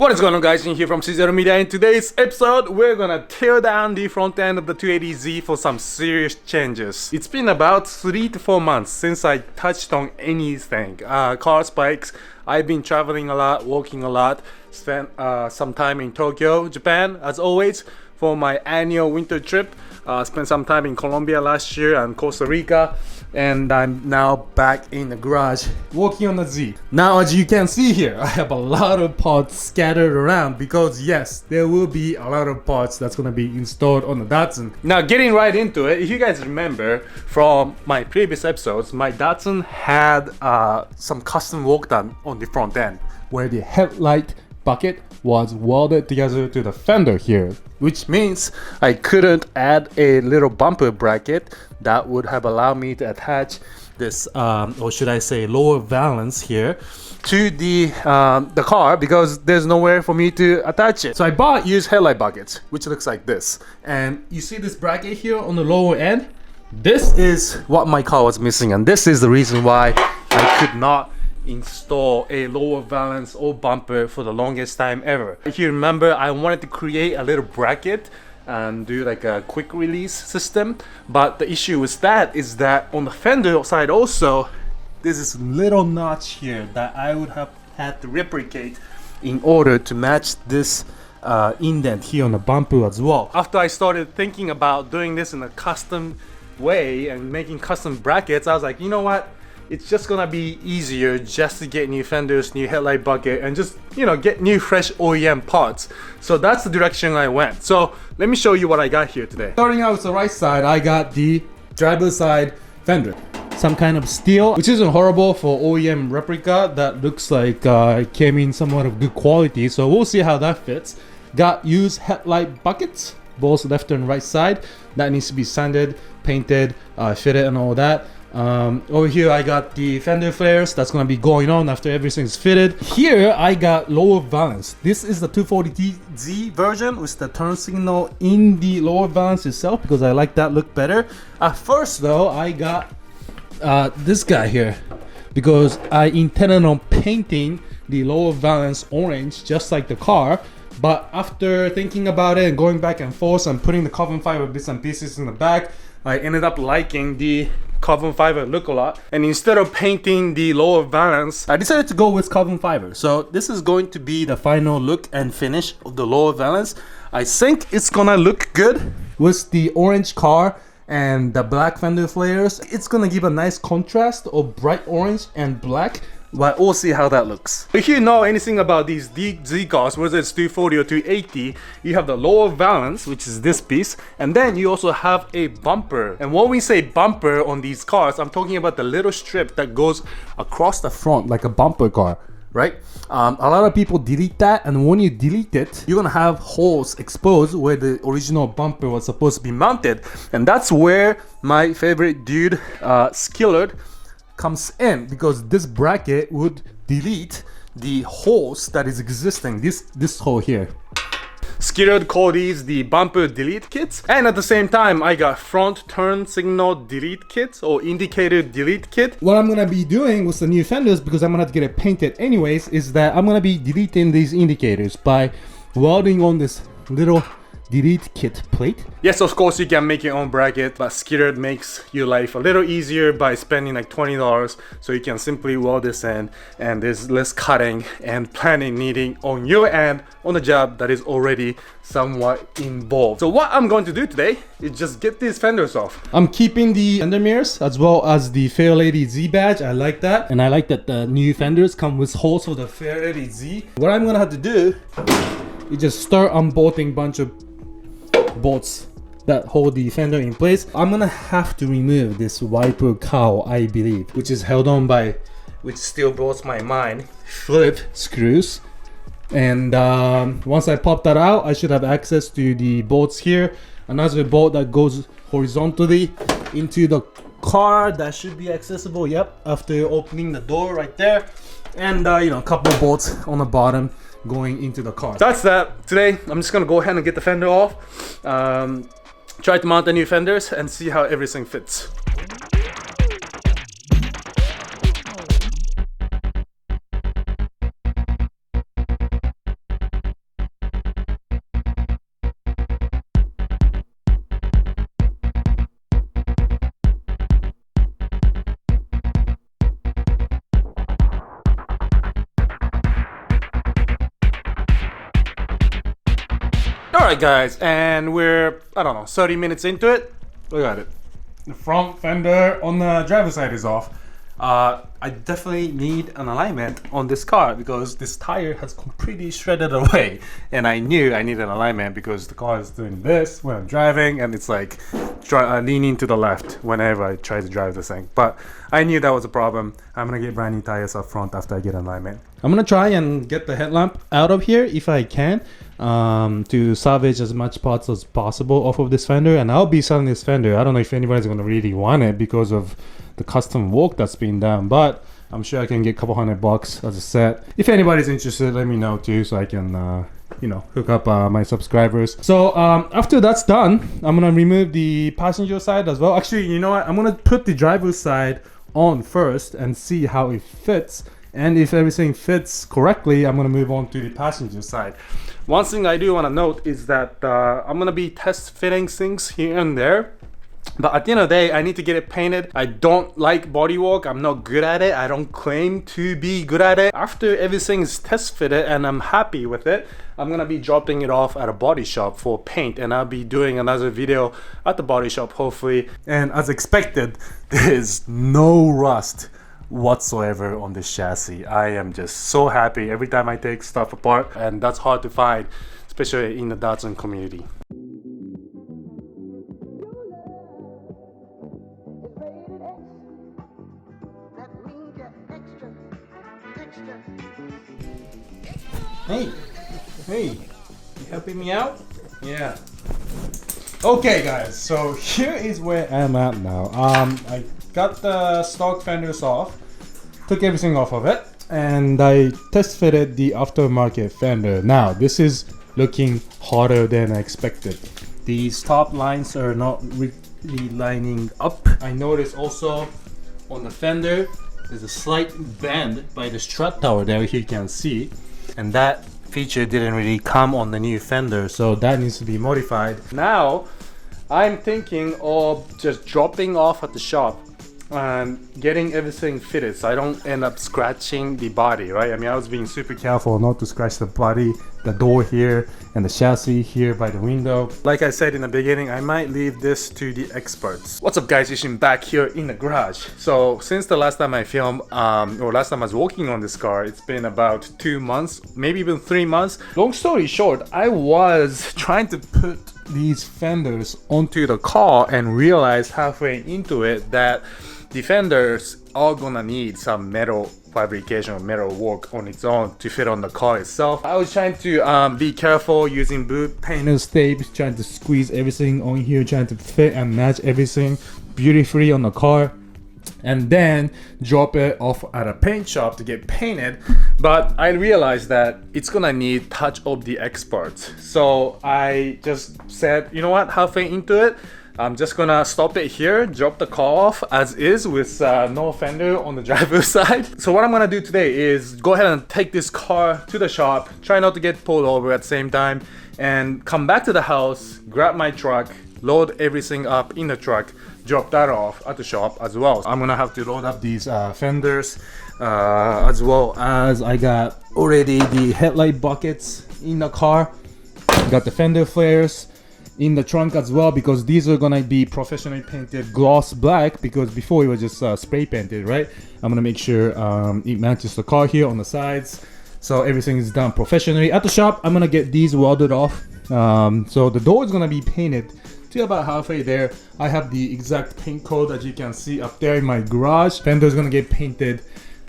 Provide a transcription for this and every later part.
What is going on, guys? Ian here from CZeroMedia. In today's episode, we're gonna tear down the front end of the 280Z for some serious changes. It's been about 3 to 4 months since I touched on anything. Cars, bikes. I've been traveling a lot, walking a lot, spent some time in Tokyo, Japan, as always, for my annual winter trip. Spent some time in Colombia last year and Costa Rica, and I'm now back in the garage working on the Z. Now, as you can see here, I have a lot of parts scattered around because yes, there will be a lot of parts that's gonna be installed on the Datsun. Now, getting right into it, if you guys remember from my previous episodes, my Datsun had some custom work done on the front end where the headlight bucket was welded together to the fender here, which means I couldn't add a little bumper bracket that would have allowed me to attach this or should I say lower valance here to the car, because there's nowhere for me to attach it. So I bought used headlight buckets, which looks like this, and you see this bracket here on the lower end. This is what my car was missing, and this is the reason why I could not install a lower valance or bumper for the longest time ever. If you remember, I wanted to create a little bracket and do like a quick release system, but the issue with that is that on the fender side also, there's this little notch here that I would have had to replicate in order to match this indent here on the bumper as well. After I started thinking about doing this in a custom way and making custom brackets, I was like, you know what? It's just gonna be easier just to get new fenders, new headlight bucket, and just, you know, get new fresh OEM parts. So that's the direction I went. So let me show you what I got here today. Starting out with the right side, I got the driver's side fender. Some kind of steel, which isn't horrible for OEM replica. That looks like it came in somewhat of good quality. So we'll see how that fits. Got used headlight buckets, both left and right side. That needs to be sanded, painted, fitted and all that. Over here I got the fender flares that's gonna be going on after everything's fitted. Here I got lower valance. This is the 240Z version with the turn signal in the lower valance itself because I like that look better. At first though, I got this guy here because I intended on painting the lower valance orange just like the car. But after thinking about it and going back and forth and putting the carbon fiber bits and pieces in the back, I ended up liking the carbon fiber look a lot, and instead of painting the lower valance, I decided to go with carbon fiber. So this is going to be the final look and finish of the lower valance. I think it's gonna look good with the orange car and the black fender flares. It's gonna give a nice contrast of bright orange and black, but we'll see how that looks. If you know anything about these Z cars, whether it's 240 or 280, you have the lower valance, which is this piece, and then you also have a bumper. And when we say bumper on these cars, I'm talking about the little strip that goes across the front like a bumper car, right? A lot of people delete that, and when you delete it, you're gonna have holes exposed where the original bumper was supposed to be mounted. And that's where my favorite dude, Skilled, comes in, because this bracket would delete the holes that is existing, this hole here. Skilled call these the bumper delete kits, and at the same time I got front turn signal delete kits or indicator delete kit. What I'm gonna be doing with the new fenders, because I'm gonna have to get it painted anyways, is that I'm gonna be deleting these indicators by welding on this little delete kit plate. Yes, of course you can make your own bracket, but Skilled makes your life a little easier by spending like $20, so you can simply weld this in, and there's less cutting and planning needing on your end on the job that is already somewhat involved. So what I'm going to do today is just get these fenders off. I'm keeping the fender mirrors as well as the Fair Lady Z badge. I like that, and I like that the new fenders come with holes for the Fair Lady Z. What I'm gonna have to do is just start unbolting a bunch of bolts that hold the fender in place. I'm gonna have to remove this wiper cowl, I believe, which is held on by, which still blows my mind, flip screws. And once I pop that out, I should have access to the bolts here. Another bolt that goes horizontally into the car that should be accessible, yep, after opening the door right there. And you know, a couple of bolts on the bottom going into the car. That's that. Today I'm just gonna go ahead and get the fender off, try to mount the new fenders and see how everything fits. Alright guys, and we're, I don't know, 30 minutes into it. Look at it. The front fender on the driver's side is off. I definitely need an alignment on this car because this tire has completely shredded away, and I knew I needed an alignment because the car is doing this when I'm driving, and it's like leaning to the left whenever I try to drive this thing. But I knew that was a problem. I'm gonna get brand new tires up front after I get an alignment. I'm gonna try and get the headlamp out of here if I can, to salvage as much parts as possible off of this fender, and I'll be selling this fender. I don't know if anybody's gonna really want it because of the custom work that's been done, but I'm sure I can get a couple $100 as a set. If anybody's interested, let me know too, so I can you know, hook up my subscribers. So after that's done, I'm gonna remove the passenger side as well. Actually, you know what, I'm gonna put the driver's side on first and see how it fits, and if everything fits correctly, I'm gonna move on to the passenger side. One thing I do want to note is that I'm gonna be test fitting things here and there, but at the end of the day, I need to get it painted. I don't like bodywork. I'm not good at it. I don't claim to be good at it. After everything is test fitted and I'm happy with it, I'm gonna be dropping it off at a body shop for paint, and I'll be doing another video at the body shop hopefully. And as expected, there is no rust whatsoever on this chassis. I am just so happy every time I take stuff apart, and that's hard to find, especially in the Datsun community. Hey, you helping me out? Yeah. Okay guys, so here is where I'm at now. I got the stock fenders off, took everything off of it, and I test fitted the aftermarket fender. Now this is looking harder than I expected. These top lines are not really lining up. I noticed also on the fender there's a slight bend by the strut tower there, here you can see, and that feature didn't really come on the new fender, so that needs to be modified. Now I'm thinking of just dropping off at the shop and getting everything fitted so I don't end up scratching the body, right? I mean, I was being super careful not to scratch the body, the door here, and the chassis here by the window. Like I said in the beginning, I might leave this to the experts. What's up guys, Ishin back here in the garage. So since the last time I filmed, or last time I was working on this car, it's been about 2 months, maybe even 3 months. Long story short, I was trying to put these fenders onto the car and realized halfway into it that the fenders are gonna need some metal fabrication or metal work on its own to fit on the car itself. I was trying to be careful using boot painter's tape, trying to squeeze everything on here, trying to fit and match everything beautifully on the car, and then drop it off at a paint shop to get painted. But I realized that it's gonna need touch of the experts, so I just said, you know what, halfway into it, I'm just gonna stop it here, drop the car off as is with no fender on the driver's side. So what I'm gonna do today is go ahead and take this car to the shop, try not to get pulled over at the same time, and come back to the house, grab my truck, load everything up in the truck, drop that off at the shop as well. I'm gonna have to load up these fenders, as well as I got already the headlight buckets in the car, got the fender flares in the trunk as well, because these are gonna be professionally painted gloss black, because before it was just spray painted, right? I'm gonna make sure it matches the car here on the sides, so everything is done professionally. At the shop, I'm gonna get these welded off, so the door is gonna be painted to about halfway there. I have the exact paint code as you can see up there in my garage. Fender is gonna get painted,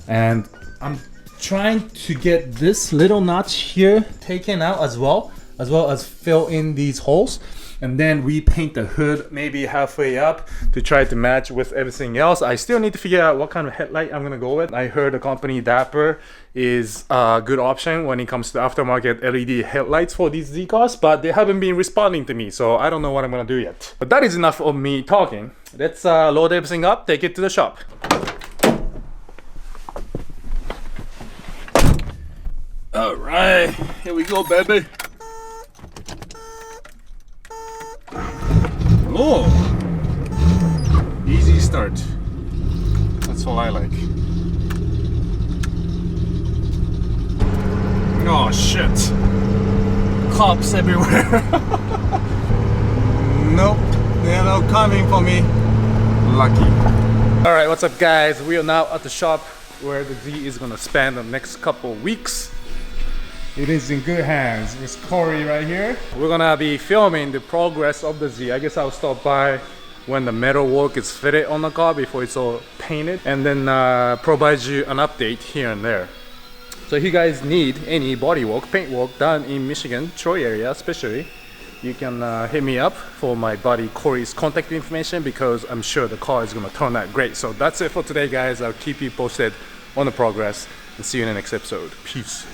and I'm trying to get this little notch here taken out as well as fill in these holes, and then repaint the hood maybe halfway up to try to match with everything else. I still need to figure out what kind of headlight I'm gonna go with. I heard the company Dapper is a good option when it comes to aftermarket LED headlights for these Z cars, but they haven't been responding to me, so I don't know what I'm gonna do yet. But that is enough of me talking. Let's load everything up, take it to the shop. All right, here we go, baby. Oh, easy start. That's all I like. Oh shit. cops everywhere. Nope, they're not coming for me. Lucky. Alright, what's up guys? We are now at the shop where the Z is gonna spend the next couple weeks. It is in good hands with Corey right here. We're gonna be filming the progress of the Z. I guess I'll stop by when the metal work is fitted on the car before it's all painted, and then provide you an update here and there. So if you guys need any body work, paint work done in Michigan, Troy area especially, you can hit me up for my buddy Corey's contact information, because I'm sure the car is gonna turn out great. So that's it for today guys. I'll keep you posted on the progress and see you in the next episode. Peace.